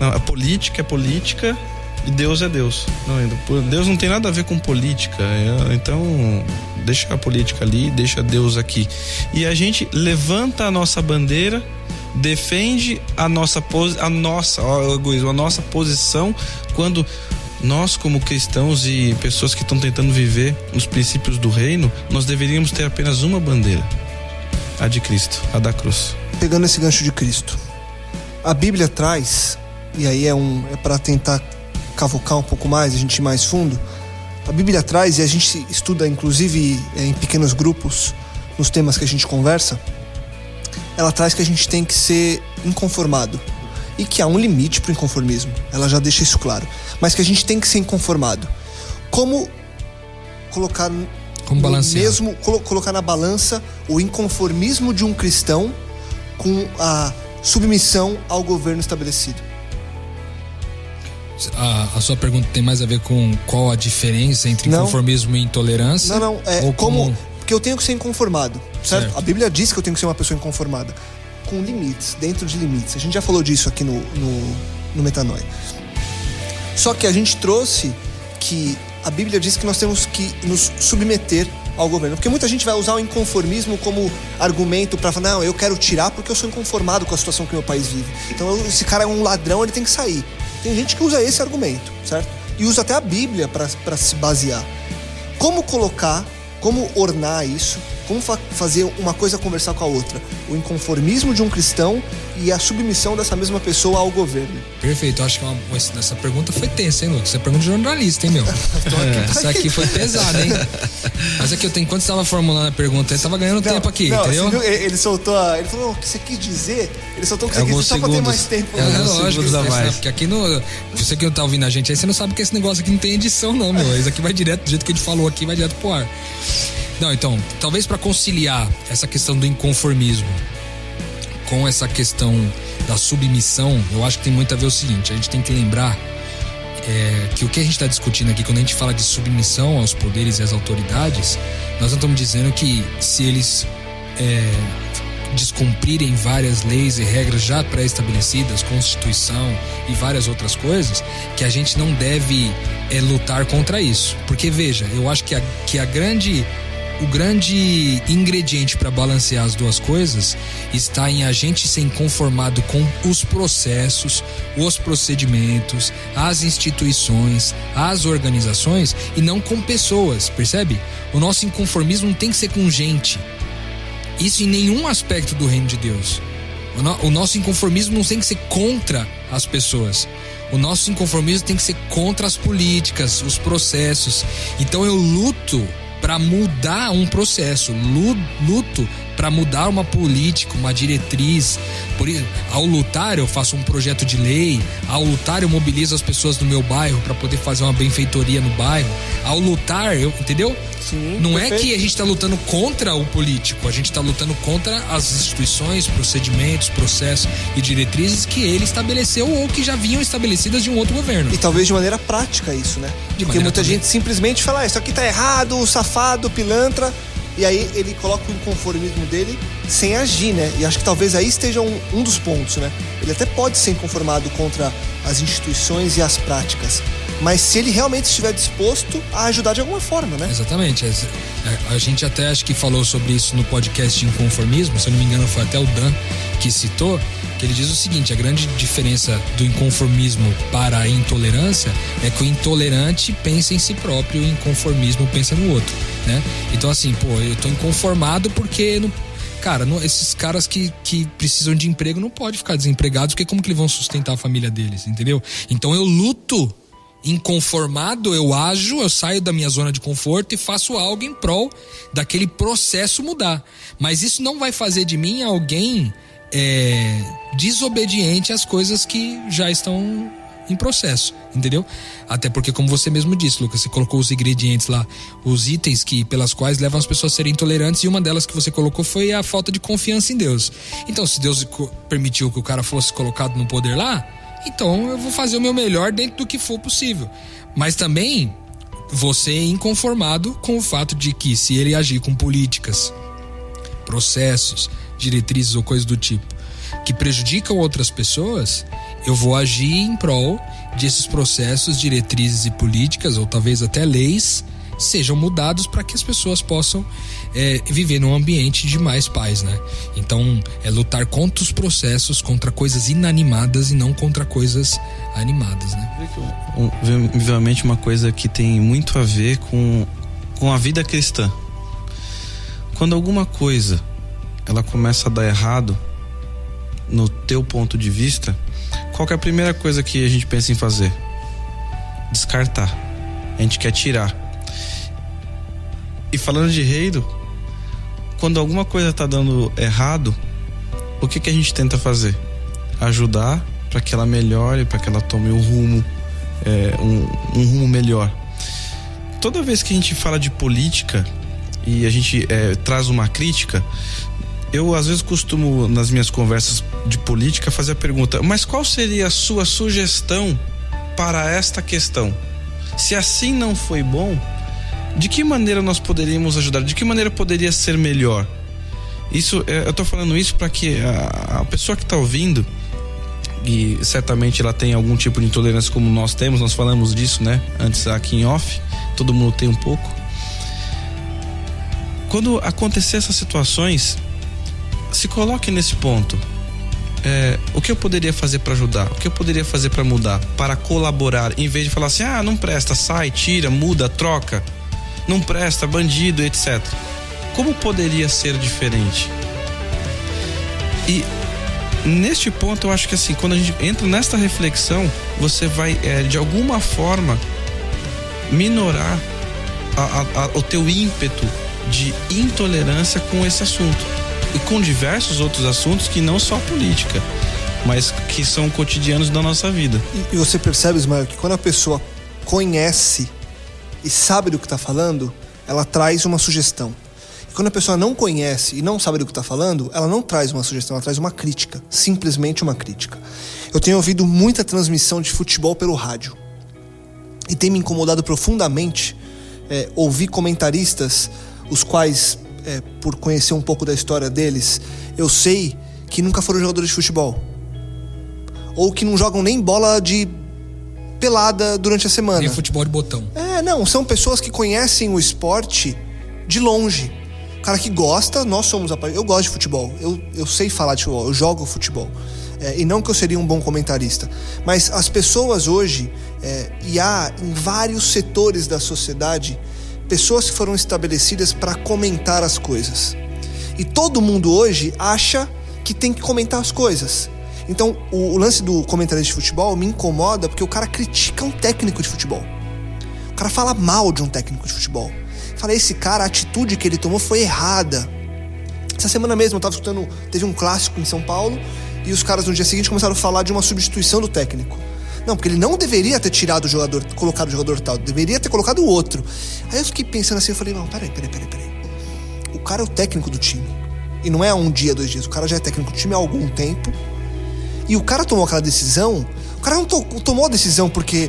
Não, a política é política e Deus é Deus. Não, Deus não tem nada a ver com política. Então, deixa a política ali, deixa Deus aqui. E a gente levanta a nossa bandeira, defende a nossa posição, quando nós, como cristãos e pessoas que estão tentando viver os princípios do reino, nós deveríamos ter apenas uma bandeira: a de Cristo, a da cruz. Pegando esse gancho de Cristo, a Bíblia traz, e aí é para tentar cavucar um pouco mais, a gente ir mais fundo. A Bíblia traz, e a gente estuda inclusive em pequenos grupos, nos temas que a gente conversa, ela traz que a gente tem que ser inconformado e que há um limite para o inconformismo. Ela já deixa isso claro, mas que a gente tem que ser inconformado. Como colocar colocar na balança o inconformismo de um cristão com a submissão ao governo estabelecido? A sua pergunta tem mais a ver com qual a diferença entre inconformismo e intolerância? Não, porque eu tenho que ser inconformado, certo? A Bíblia diz que eu tenho que ser uma pessoa inconformada, com limites, dentro de limites. A gente já falou disso aqui no Metanoia. Só que a gente trouxe que a Bíblia diz que nós temos que nos submeter ao governo. Porque muita gente vai usar o inconformismo como argumento para falar, não, eu quero tirar porque eu sou inconformado com a situação que meu país vive. Então, esse cara é um ladrão, ele tem que sair. Tem gente que usa esse argumento, certo? E usa até a Bíblia para se basear. Como colocar, como ornar isso, como fazer uma coisa conversar com a outra? O inconformismo de um cristão e a submissão dessa mesma pessoa ao governo. Perfeito, eu acho que essa pergunta foi tensa, hein, Lucas? Você é pergunta de jornalista, hein, meu? Essa aqui foi pesada, hein? Mas é que enquanto você estava formulando a pergunta, ele estava ganhando tempo aqui, entendeu? Viu? Ele soltou, ele falou, o que você quis dizer? Ele soltou o que você quis dizer só pra ter mais tempo. Lógico, porque aqui você que não tá ouvindo a gente aí, você não sabe que esse negócio aqui não tem edição, não, meu. Isso aqui vai direto, do jeito que a gente falou aqui, vai direto pro ar. Não, então, talvez para conciliar essa questão do inconformismo com essa questão da submissão, eu acho que tem muito a ver o seguinte: a gente tem que lembrar que o que a gente está discutindo aqui, quando a gente fala de submissão aos poderes e às autoridades, nós não estamos dizendo que se eles descumprirem várias leis e regras já pré-estabelecidas, Constituição e várias outras coisas, que a gente não deve lutar contra isso. Porque, veja, eu acho que o grande ingrediente para balancear as duas coisas está em a gente ser inconformado com os processos, os procedimentos, as instituições, as organizações e não com pessoas, percebe? O nosso inconformismo não tem que ser com gente. Isso em nenhum aspecto do reino de Deus. O nosso inconformismo não tem que ser contra as pessoas. O nosso inconformismo tem que ser contra as políticas, os processos. Então eu luto para mudar um processo, luto para mudar uma política, uma diretriz. Ao lutar eu faço um projeto de lei, ao lutar eu mobilizo as pessoas do meu bairro para poder fazer uma benfeitoria no bairro. Ao lutar, entendeu? Sim, não perfeito. É que a gente está lutando contra o político, a gente está lutando contra as instituições, procedimentos, processos e diretrizes que ele estabeleceu ou que já vinham estabelecidas de um outro governo. E talvez de maneira prática isso, né? Porque muita gente simplesmente fala, isso aqui tá errado, safado, pilantra, e aí ele coloca o inconformismo dele sem agir, né? E acho que talvez aí esteja um dos pontos, né? Ele até pode ser inconformado contra as instituições e as práticas, mas se ele realmente estiver disposto a ajudar de alguma forma, né? Exatamente. A gente até acho que falou sobre isso no podcast de inconformismo, se eu não me engano foi até o Dan que citou, que ele diz o seguinte: a grande diferença do inconformismo para a intolerância é que o intolerante pensa em si próprio e o inconformismo pensa no outro, né? Então assim, eu tô inconformado porque esses caras que precisam de emprego não podem ficar desempregados, porque como que eles vão sustentar a família deles, entendeu? Então eu luto inconformado, eu ajo, eu saio da minha zona de conforto e faço algo em prol daquele processo mudar. Mas isso não vai fazer de mim alguém desobediente às coisas que já estão em processo, entendeu? Até porque, como você mesmo disse, Lucas, você colocou os ingredientes lá, os itens pelas quais levam as pessoas a serem intolerantes, e uma delas que você colocou foi a falta de confiança em Deus. Então, se Deus permitiu que o cara fosse colocado no poder lá, então eu vou fazer o meu melhor dentro do que for possível. Mas também você é inconformado com o fato de que, se ele agir com políticas, processos, diretrizes ou coisas do tipo que prejudicam outras pessoas, eu vou agir em prol desses processos, diretrizes e políticas, ou talvez até leis, sejam mudados para que as pessoas possam viver num ambiente de mais paz, né? Então, é lutar contra os processos, contra coisas inanimadas e não contra coisas animadas, né? Vivamente uma coisa que tem muito a ver com a vida cristã. Quando alguma coisa ela começa a dar errado no teu ponto de vista, qual que é a primeira coisa que a gente pensa em fazer? Descartar. A gente quer tirar. E falando de reino, quando alguma coisa tá dando errado, o que a gente tenta fazer? Ajudar para que ela melhore, para que ela tome um rumo, um rumo melhor. Toda vez que a gente fala de política e a gente traz uma crítica, eu às vezes costumo, nas minhas conversas de política, fazer a pergunta: mas qual seria a sua sugestão para esta questão. Se assim não foi bom, de que maneira nós poderíamos ajudar? De que maneira poderia ser melhor? Isso, eu tô falando isso para que a pessoa que tá ouvindo, e certamente ela tem algum tipo de intolerância como nós temos, nós falamos disso, né? Antes aqui em off, todo mundo tem um pouco. Quando acontecer essas situações, se coloque nesse ponto. O que eu poderia fazer para ajudar? O que eu poderia fazer para mudar? Para colaborar, em vez de falar assim, não presta, sai, tira, muda, troca. Não presta, bandido, etc. Como poderia ser diferente? E neste ponto eu acho que assim, quando a gente entra nesta reflexão, você vai de alguma forma minorar o teu ímpeto de intolerância com esse assunto e com diversos outros assuntos que não só a política, mas que são cotidianos da nossa vida. E você percebe, Ismael, que quando a pessoa conhece e sabe do que está falando, ela traz uma sugestão. E quando a pessoa não conhece e não sabe do que está falando, ela não traz uma sugestão, ela traz uma crítica, simplesmente uma crítica. Eu tenho ouvido muita transmissão de futebol pelo rádio e tem me incomodado profundamente ouvir comentaristas, os quais, por conhecer um pouco da história deles, eu sei que nunca foram jogadores de futebol, ou que não jogam nem bola de pelada durante a semana. Nem futebol de botão. Não, são pessoas que conhecem o esporte de longe. O cara que gosta, eu gosto de futebol, eu sei falar de futebol, eu jogo futebol. E não que eu seria um bom comentarista, mas as pessoas hoje, e há em vários setores da sociedade, pessoas que foram estabelecidas para comentar as coisas. E todo mundo hoje acha que tem que comentar as coisas. Então, o lance do comentarista de futebol me incomoda porque o cara critica um técnico de futebol. O cara fala mal de um técnico de futebol. Fala, esse cara, a atitude que ele tomou foi errada. Essa semana mesmo eu tava escutando, teve um clássico em São Paulo, e os caras no dia seguinte começaram a falar de uma substituição do técnico. Não, porque ele não deveria ter tirado o jogador, colocado o jogador tal, deveria ter colocado o outro. Aí eu fiquei pensando assim, eu falei, não, peraí. O cara é o técnico do time. E não é há um dia, 2 dias, o cara já é técnico do time há algum tempo. E o cara tomou aquela decisão, o cara não tomou a decisão porque,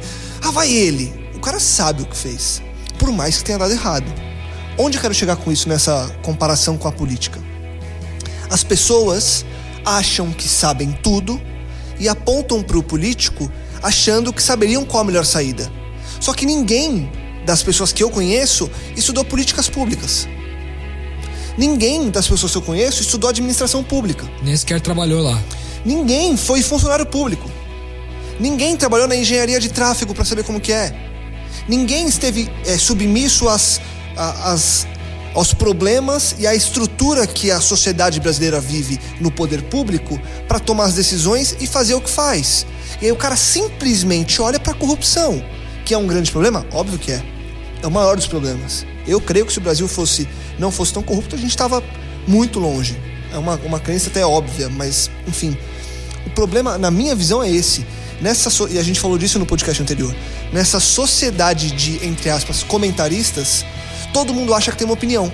vai ele. O cara sabe o que fez, por mais que tenha dado errado. Onde eu quero chegar com isso nessa comparação com a política? As pessoas acham que sabem tudo e apontam para o político achando que saberiam qual a melhor saída. Só que ninguém das pessoas que eu conheço estudou políticas públicas. Ninguém das pessoas que eu conheço estudou administração pública. Nem sequer trabalhou lá. Ninguém foi funcionário público. Ninguém trabalhou na engenharia de tráfego para saber como que é. Ninguém esteve submisso aos problemas e à estrutura que a sociedade brasileira vive no poder público para tomar as decisões e fazer o que faz. E aí o cara simplesmente olha para a corrupção, que é um grande problema? Óbvio que é. É o maior dos problemas. Eu creio que se o Brasil não fosse tão corrupto, a gente estava muito longe. É uma crença até óbvia, mas, enfim. O problema, na minha visão, é esse. E a gente falou disso no podcast anterior. Nessa sociedade de, entre aspas, comentaristas, todo mundo acha que tem uma opinião.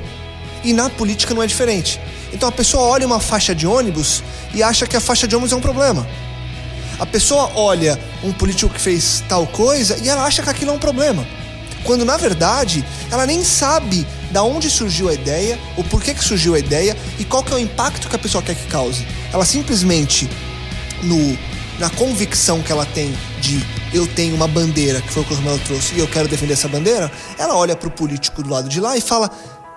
E na política não é diferente. Então a pessoa olha uma faixa de ônibus e acha que a faixa de ônibus é um problema. A pessoa olha um político que fez tal coisa e ela acha que aquilo é um problema. Quando, na verdade, ela nem sabe da onde surgiu a ideia, o porquê que surgiu a ideia e qual que é o impacto que a pessoa quer que cause. Ela simplesmente, na convicção que ela tem de eu tenho uma bandeira, que foi o que o Romero trouxe, e eu quero defender essa bandeira, ela olha pro político do lado de lá e fala,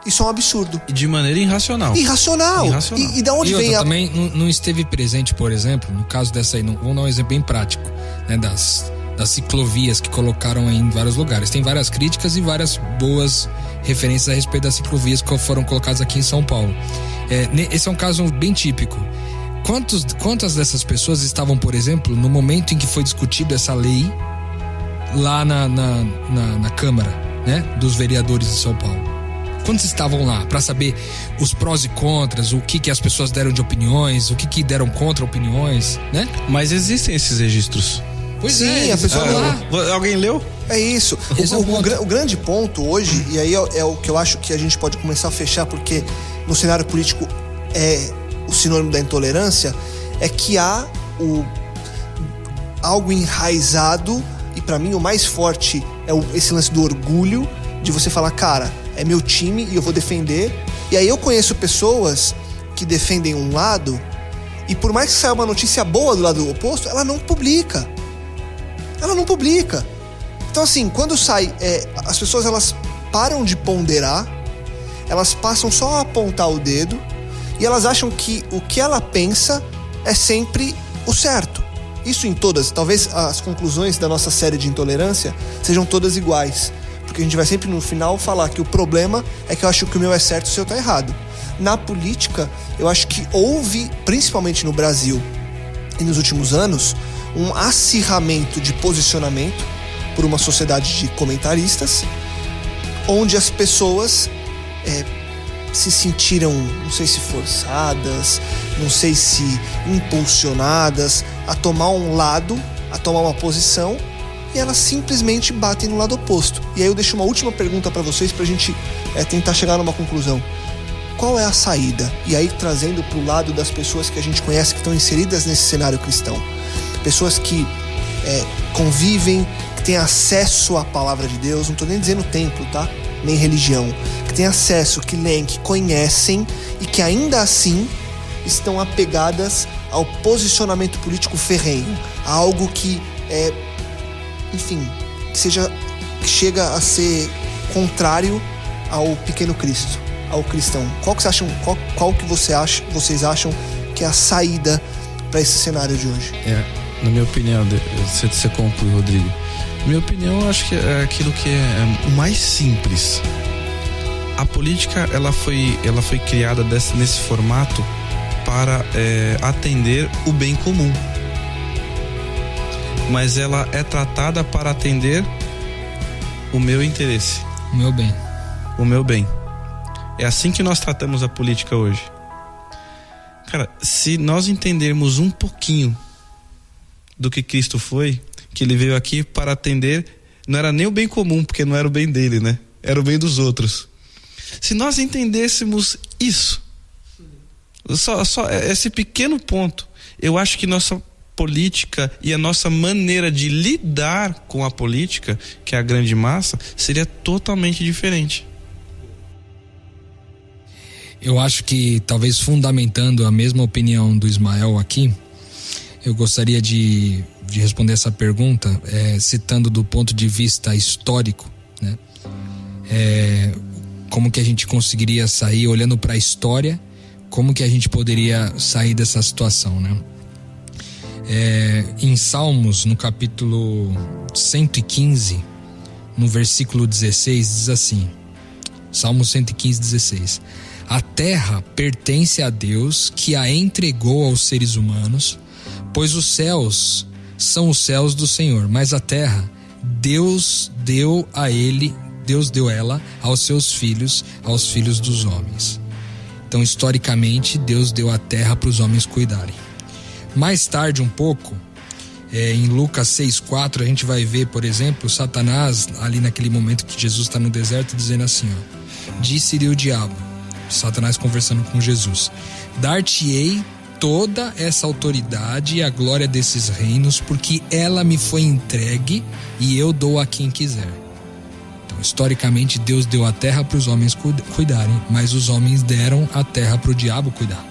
isso é um absurdo. E de maneira irracional. Irracional. E da onde vem também não esteve presente, por exemplo, no caso dessa aí, vamos dar um exemplo bem prático, né, das ciclovias que colocaram em vários lugares. Tem várias críticas e várias boas referências a respeito das ciclovias que foram colocadas aqui em São Paulo. Esse é um caso bem típico. Quantas dessas pessoas estavam, por exemplo, no momento em que foi discutida essa lei lá na Câmara, né, dos vereadores de São Paulo? Quantos estavam lá para saber os prós e contras, o que as pessoas deram de opiniões, o que deram contra opiniões, né? Mas existem esses registros. Pois sim, é, a pessoa alguém leu? É isso. O grande ponto hoje, e aí é o que eu acho que a gente pode começar a fechar, porque no cenário político é o sinônimo da intolerância, é que há algo enraizado e pra mim o mais forte é esse lance do orgulho, de você falar, cara, é meu time e eu vou defender. E aí eu conheço pessoas que defendem um lado e por mais que saia uma notícia boa do lado oposto, ela não publica. Então assim, quando sai, as pessoas elas param de ponderar, elas passam só a apontar o dedo e elas acham que o que ela pensa é sempre o certo. Isso em todas, talvez as conclusões da nossa série de intolerância sejam todas iguais, porque a gente vai sempre no final falar que o problema é que eu acho que o meu é certo e o seu tá errado. Na política, eu acho que houve, principalmente no Brasil e nos últimos anos, um acirramento de posicionamento por uma sociedade de comentaristas, onde as pessoas se sentiram, não sei se forçadas, não sei se impulsionadas a tomar um lado, a tomar uma posição, e elas simplesmente batem no lado oposto. E aí eu deixo uma última pergunta para vocês pra gente tentar chegar numa conclusão. Qual é a saída? E aí trazendo pro lado das pessoas que a gente conhece que estão inseridas nesse cenário cristão. Pessoas que convivem, que têm acesso à palavra de Deus, não tô nem dizendo templo, tá? Nem religião, que têm acesso, que leem, que conhecem e que ainda assim estão apegadas ao posicionamento político ferrenho, a algo que que chega a ser contrário ao pequeno Cristo, ao cristão. Qual que vocês acham que é a saída para esse cenário de hoje? Na minha opinião, você conclui, Rodrigo. Na minha opinião, eu acho que é aquilo que é o mais simples. A política ela foi criada nesse formato para atender o bem comum, mas ela é tratada para atender o meu interesse, o meu bem. É assim que nós tratamos a política hoje. Cara, se nós entendermos um pouquinho do que Cristo foi, que ele veio aqui para atender, não era nem o bem comum, porque não era o bem dele, né? Era o bem dos outros. Se nós entendêssemos isso, só esse pequeno ponto, eu acho que nossa política e a nossa maneira de lidar com a política, que é a grande massa, seria totalmente diferente. Eu acho que, talvez fundamentando a mesma opinião do Ismael aqui, eu gostaria de responder essa pergunta citando do ponto de vista histórico, né? Como que a gente conseguiria sair, olhando para a história, como que a gente poderia sair dessa situação, né? Em Salmos, no capítulo 115, no versículo 16, diz assim, Salmos 115, 16: a terra pertence a Deus, que a entregou aos seres humanos, pois os céus são os céus do Senhor, mas a terra Deus deu ela aos seus filhos, aos filhos dos homens. Então, historicamente, Deus deu a terra para os homens cuidarem. Mais tarde um pouco, em Lucas 6,4, a gente vai ver, por exemplo, Satanás, ali naquele momento que Jesus está no deserto, dizendo assim, disse-lhe o diabo, Satanás conversando com Jesus: dar-te-ei toda essa autoridade e a glória desses reinos, porque ela me foi entregue e eu dou a quem quiser. Então, historicamente, Deus deu a terra para os homens cuidarem, mas os homens deram a terra para o diabo cuidar.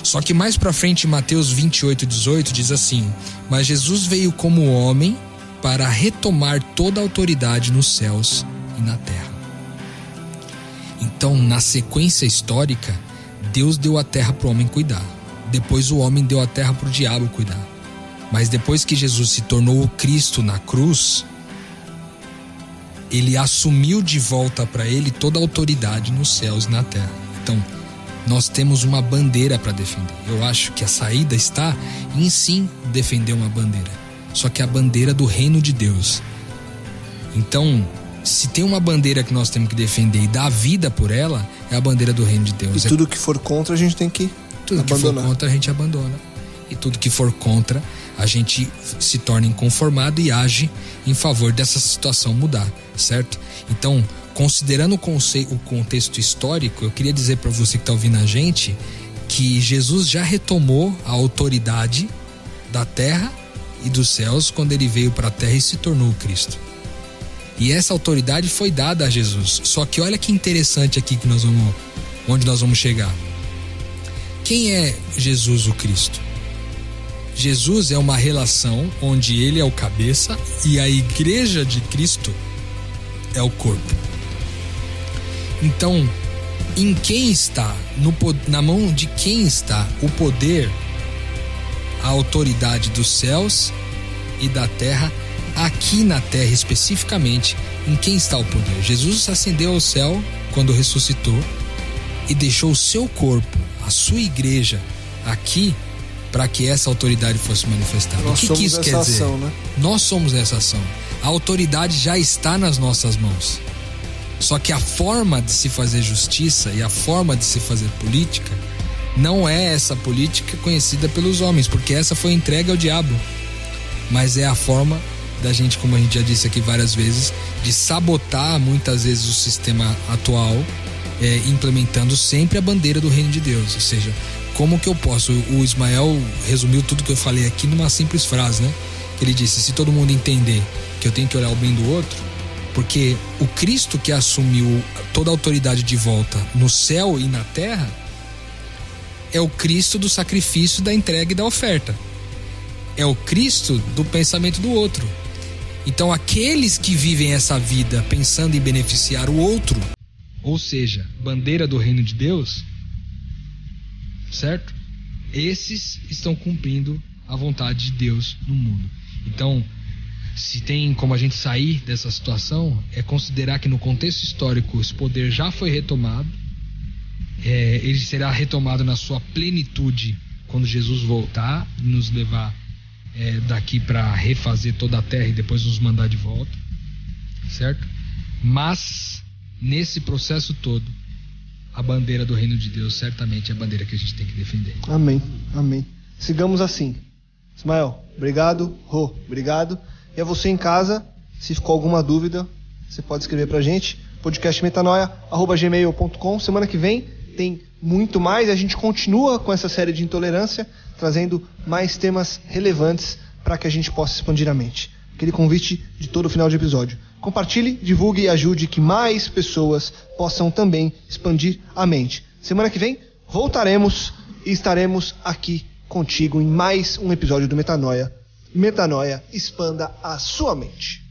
Só que mais pra frente, em Mateus 28, 18, diz assim: mas Jesus veio como homem para retomar toda a autoridade nos céus e na terra. Então, na sequência histórica, Deus deu a terra para o homem cuidar. Depois o homem deu a terra para o diabo cuidar. Mas depois que Jesus se tornou o Cristo na cruz, ele assumiu de volta para ele toda a autoridade nos céus e na terra. Então, nós temos uma bandeira para defender. Eu acho que a saída está em sim defender uma bandeira. Só que é a bandeira do reino de Deus. Então, se tem uma bandeira que nós temos que defender e dar vida por ela, é a bandeira do reino de Deus. E tudo que for contra a gente tem que abandonar. Tudo que for contra a gente abandona. E tudo que for contra a gente se torna inconformado e age em favor dessa situação mudar, certo? Então, considerando o contexto histórico, eu queria dizer para você que está ouvindo a gente que Jesus já retomou a autoridade da terra e dos céus quando ele veio para a terra e se tornou Cristo. E essa autoridade foi dada a Jesus. Só que olha que interessante aqui que onde nós vamos chegar. Quem é Jesus o Cristo? Jesus é uma relação onde ele é o cabeça e a igreja de Cristo é o corpo. Então, em quem está, na mão de quem está o poder, a autoridade dos céus e da terra, aqui na terra especificamente, em quem está o poder? Jesus ascendeu ao céu quando ressuscitou e deixou o seu corpo, a sua igreja, aqui para que essa autoridade fosse manifestada. Nós o que isso quer dizer? Ação, né? Nós somos essa ação. A autoridade já está nas nossas mãos. Só que a forma de se fazer justiça e a forma de se fazer política não é essa política conhecida pelos homens, porque essa foi entregue ao diabo. Mas é a forma da gente, como a gente já disse aqui várias vezes, de sabotar muitas vezes o sistema atual, implementando sempre a bandeira do reino de Deus. Ou seja, como que eu posso... O Ismael resumiu tudo que eu falei aqui numa simples frase, né? Ele disse, se todo mundo entender que eu tenho que olhar o bem do outro, porque o Cristo que assumiu toda a autoridade de volta no céu e na terra é o Cristo do sacrifício, da entrega e da oferta. É o Cristo do pensamento do outro. Então aqueles que vivem essa vida pensando em beneficiar o outro, ou seja, bandeira do reino de Deus, certo? Esses estão cumprindo a vontade de Deus no mundo. Então, se tem como a gente sair dessa situação, é considerar que no contexto histórico esse poder já foi retomado, ele será retomado na sua plenitude quando Jesus voltar e nos levar daqui para refazer toda a terra e depois nos mandar de volta, certo? Mas nesse processo todo, a bandeira do reino de Deus certamente é a bandeira que a gente tem que defender. Amém, amém. Sigamos assim. Ismael, obrigado. Rô, obrigado. E a você em casa, se ficou alguma dúvida, você pode escrever pra gente, podcastmetanoia@gmail.com. Semana que vem tem muito mais, a gente continua com essa série de intolerância, trazendo mais temas relevantes para que a gente possa expandir a mente. Aquele convite de todo final de episódio. Compartilhe, divulgue e ajude que mais pessoas possam também expandir a mente. Semana que vem voltaremos e estaremos aqui contigo em mais um episódio do Metanoia. Metanoia, expanda a sua mente.